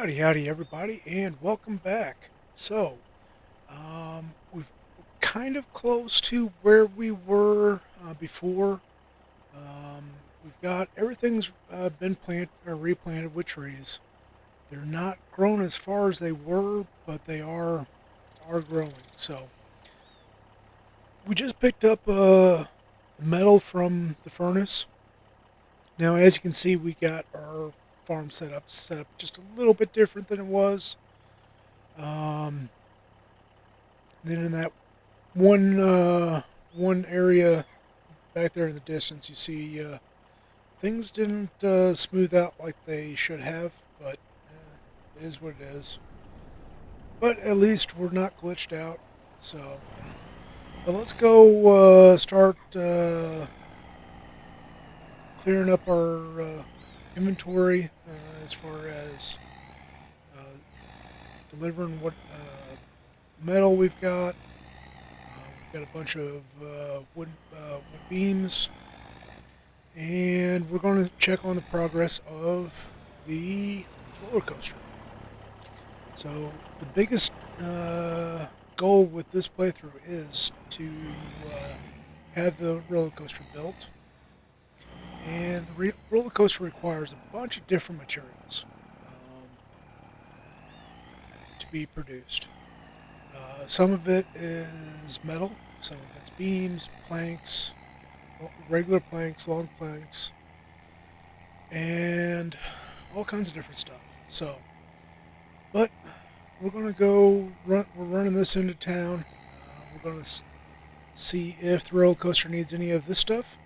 Howdy, howdy, everybody, and welcome back. We've kind of close to where we were before. Um, we've got everything's been planted or replanted with trees. They're not grown as far as they were, but they are growing. So we just picked up metal from the furnace. Now, as you can see, we got our farm set up just a little bit different than it was. Um, then in that one area back there in the distance, you see things didn't smooth out like they should have, but it is what it is. But at least we're not glitched out. So, but let's go start clearing up our inventory as far as uh, delivering what metal we've got. We've got a bunch of wood beams, and we're going to check on the progress of the roller coaster. So the biggest goal with this playthrough is to have the roller coaster built, and the roller coaster requires a bunch of different materials to be produced. Some of it is metal, some of it's beams, planks, regular planks, long planks, and all kinds of different stuff. So, but we're gonna go run. We're running this into town. We're gonna see if the roller coaster needs any of this stuff,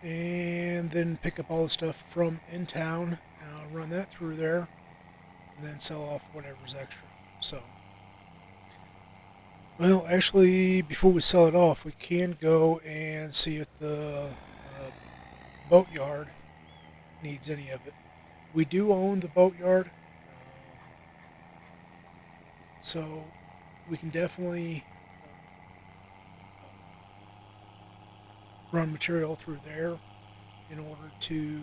and then pick up all the stuff from in town. Run that through there, and then sell off whatever's extra. So. Well, actually, before we sell it off, we can go and see if the boatyard needs any of it. We do own the boatyard, so we can definitely run material through there in order to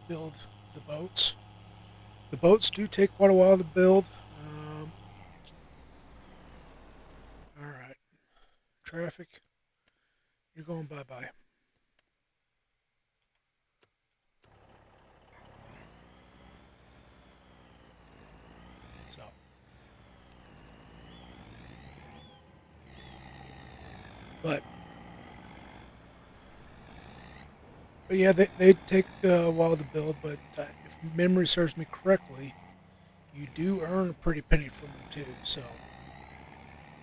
build the boats. The boats do take quite a while to build. All right, traffic, you're going bye bye. So, but But yeah, they take a while to build, but if memory serves me correctly, you do earn a pretty penny from them too. So,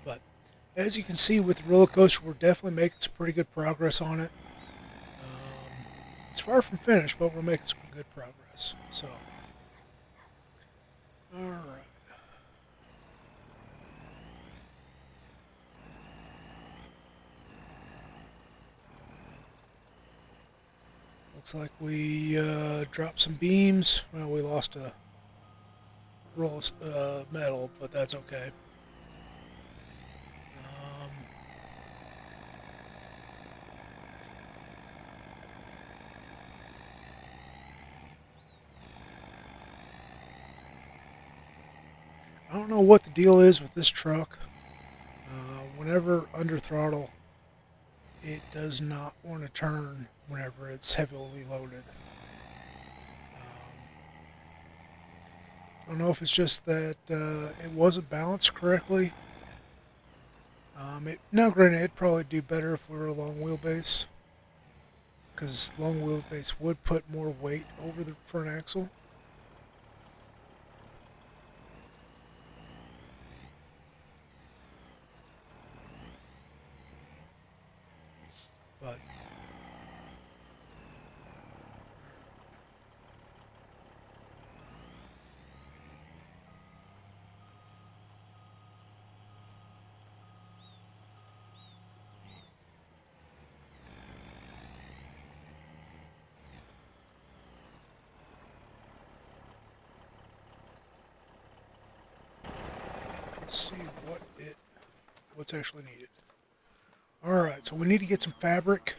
but as you can see with the roller coaster, we're definitely making some pretty good progress on it. It's far from finished, but we're making some good progress. So, all right. Looks like we dropped some beams. Well, we lost a roll of metal, but that's okay. Um, I don't know what the deal is with this truck. Whenever under throttle, it does not want to turn whenever it's heavily loaded. I don't know if it's just that it wasn't balanced correctly. Now, granted, it'd probably do better if we were a long wheelbase, because long wheelbase would put more weight over the front axle. But let's see what's actually needed. All right, so we need to get some fabric.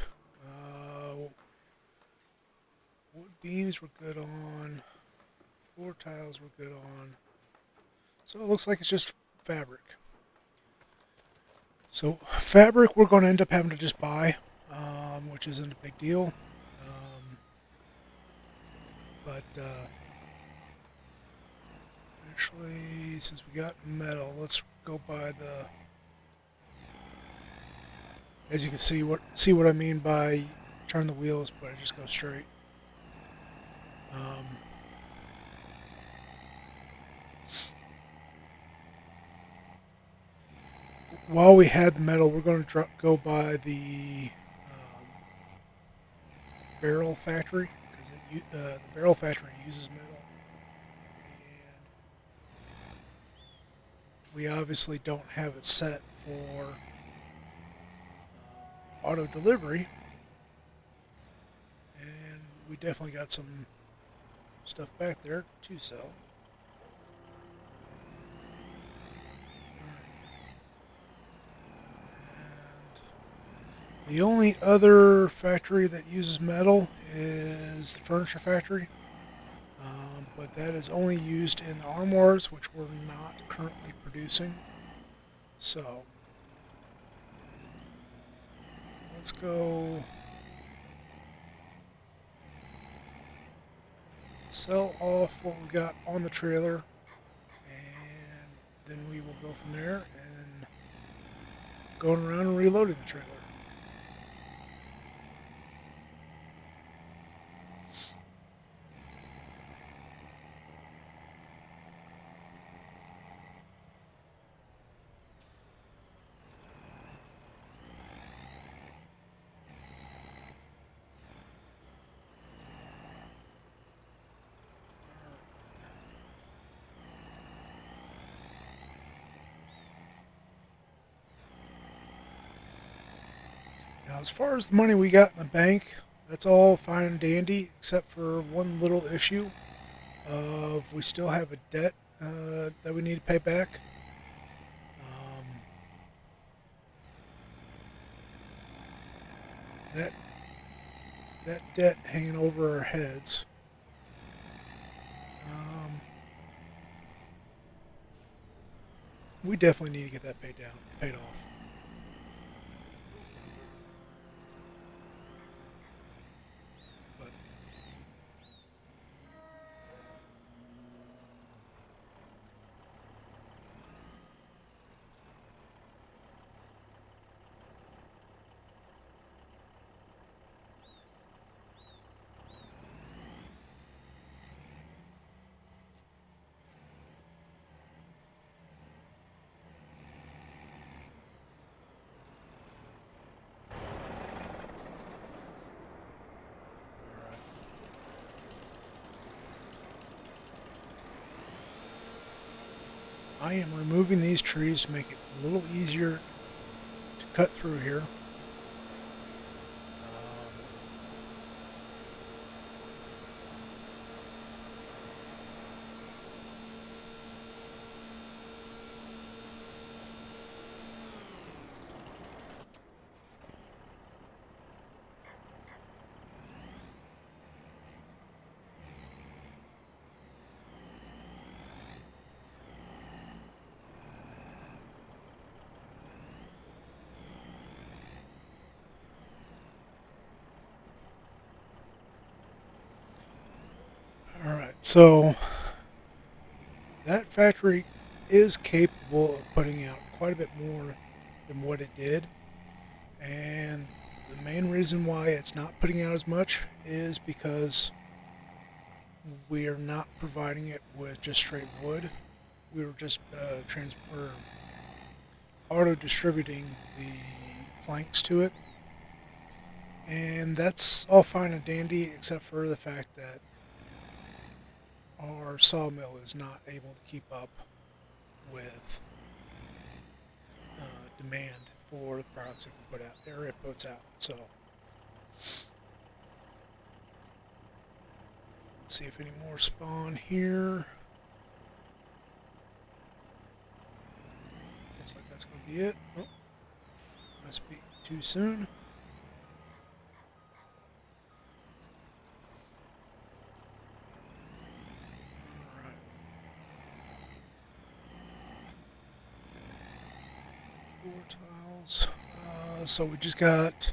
wood beams we're good on. Floor tiles we're good on. So it looks like it's just fabric. So fabric we're going to end up having to just buy, which isn't a big deal. But actually, since we got metal, let's go by the. As you can see what I mean by turn the wheels, but I just go straight. While we had the metal, we're going to go by the barrel factory because the barrel factory uses metal, and we obviously don't have it set for auto delivery, and we definitely got some stuff back there to sell. The only other factory that uses metal is the furniture factory, but that is only used in the armoires, which we're not currently producing. So let's go sell off what we got on the trailer, and then we will go from there and going around and reloading the trailer. Now, as far as the money we got in the bank, that's all fine and dandy, except for one little issue of we still have a debt that we need to pay back. That that debt hanging over our heads. We definitely need to get that paid off. But I am removing these trees to make it a little easier to cut through here. Alright, so that factory is capable of putting out quite a bit more than what it did. And the main reason why it's not putting out as much is because we are not providing it with just straight wood. We were just we're auto distributing the planks to it. And that's all fine and dandy, except for the fact that our sawmill is not able to keep up with demand for the products it can put out, or it puts out. So let's see if any more spawn here. Looks like that's going to be it. Oh, must be too soon. tiles. So we just got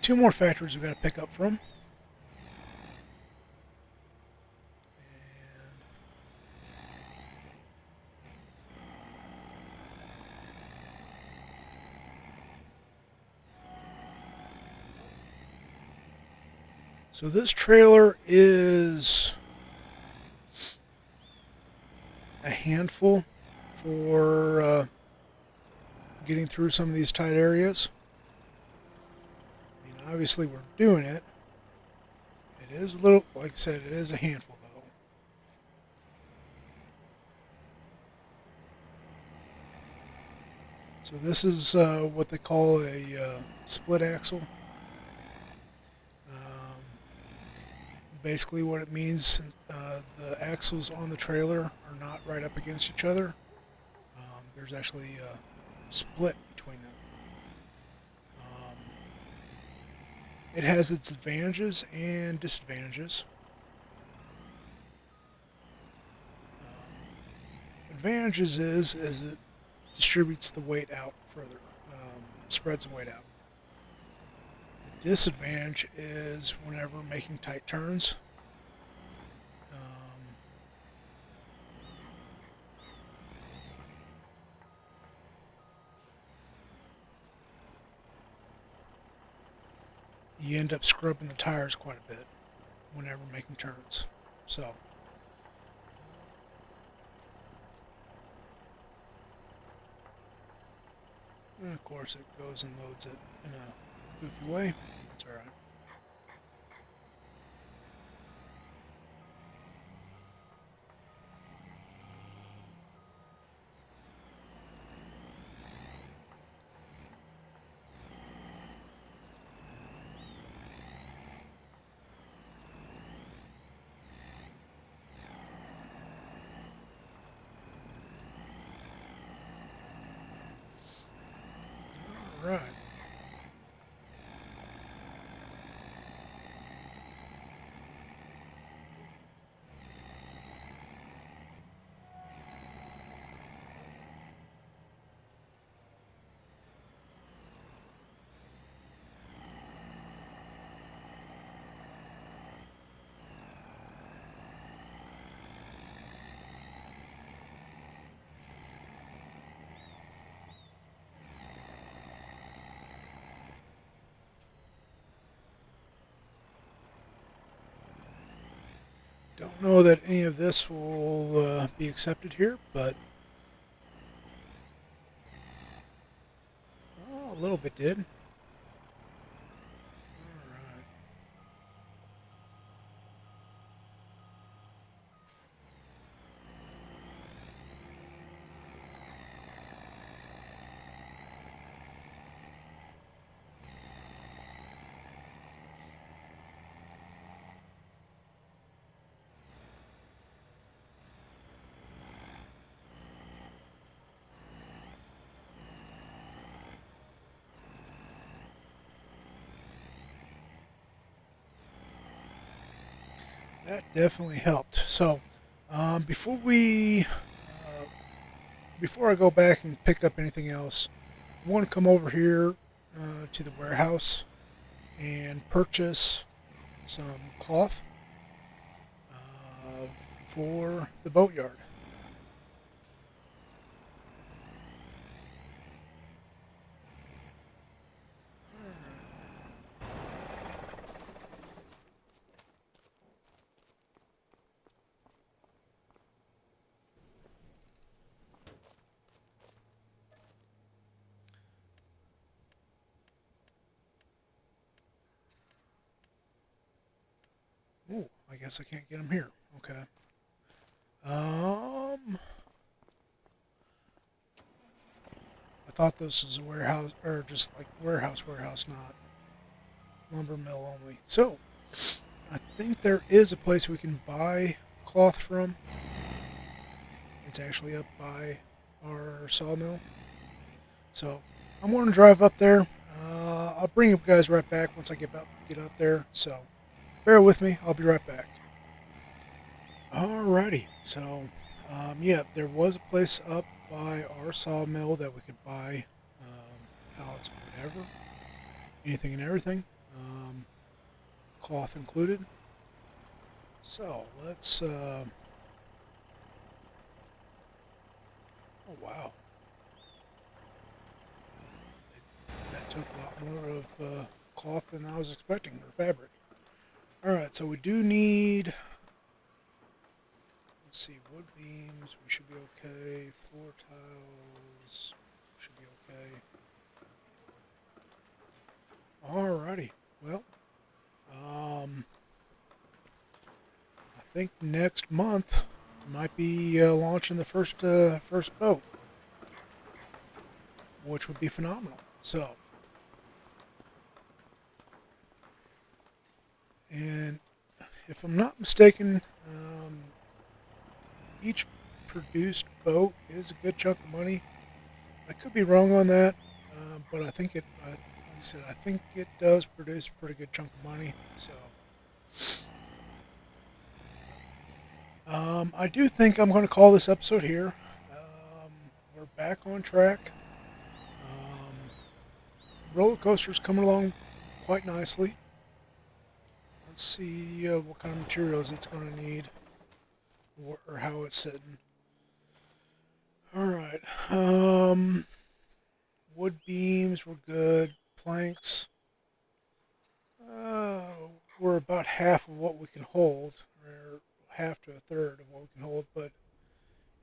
two more factories we got to pick up from. So this trailer is a handful for getting through some of these tight areas. I mean, obviously we're doing it. It is a little, like I said, it is a handful though. So this is what they call a split axle. Basically what it means, the axles on the trailer are not right up against each other. There's actually a split between them. It has its advantages and disadvantages. Advantages is it distributes the weight out further, spreads the weight out. The disadvantage is whenever making tight turns, you end up scrubbing the tires quite a bit whenever making turns. So, and of course it goes and loads it in a goofy way. That's alright. Alright. Don't know that any of this will be accepted here, but a little bit did. Alright. That definitely helped. So, before before I go back and pick up anything else, I want to come over here to the warehouse and purchase some cloth for the boatyard. Oh, I guess I can't get them here. Okay. I thought this was a warehouse, or just like warehouse, not lumber mill only. So, I think there is a place we can buy cloth from. It's actually up by our sawmill. So, I'm going to drive up there. I'll bring you guys right back once I get up there. So, bear with me. I'll be right back. Alrighty. So, yeah, there was a place up buy our sawmill that we could buy pallets or whatever, anything and everything, cloth included. So let's. Oh wow, that took a lot more of cloth than I was expecting, or fabric. All right, so we do need. Let's see, wood beams. We should be okay. Floor tiles should be okay. Alrighty. Well, I think next month might be launching the first boat, which would be phenomenal. So, and if I'm not mistaken, each produced boat is a good chunk of money. I could be wrong on that, but I think it. Like I said, I think it does produce a pretty good chunk of money. So, I do think I'm going to call this episode here. We're back on track. Um, roller coaster's coming along quite nicely. Let's see what kind of materials it's going to need or how it's sitting. All right. Wood beams were good. Planks. Uh, we're about half of what we can hold, or half to a third of what we can hold, but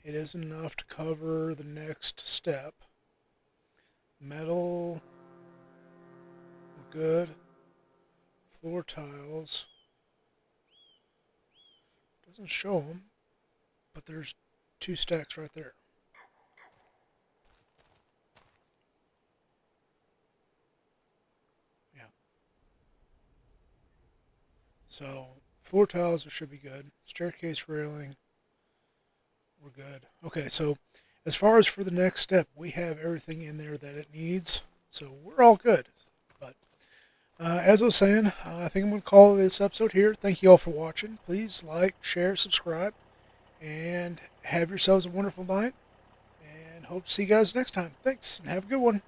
it is enough to cover the next step. Metal, good. Floor tiles, doesn't show them, but there's 2 stacks right there. Yeah. So floor tiles should be good. Staircase railing, we're good. Okay, so as far as for the next step, we have everything in there that it needs. So we're all good. But as I was saying, I think I'm going to call this episode here. Thank you all for watching. Please like, share, subscribe, and have yourselves a wonderful night. And hope to see you guys next time. Thanks, and have a good one.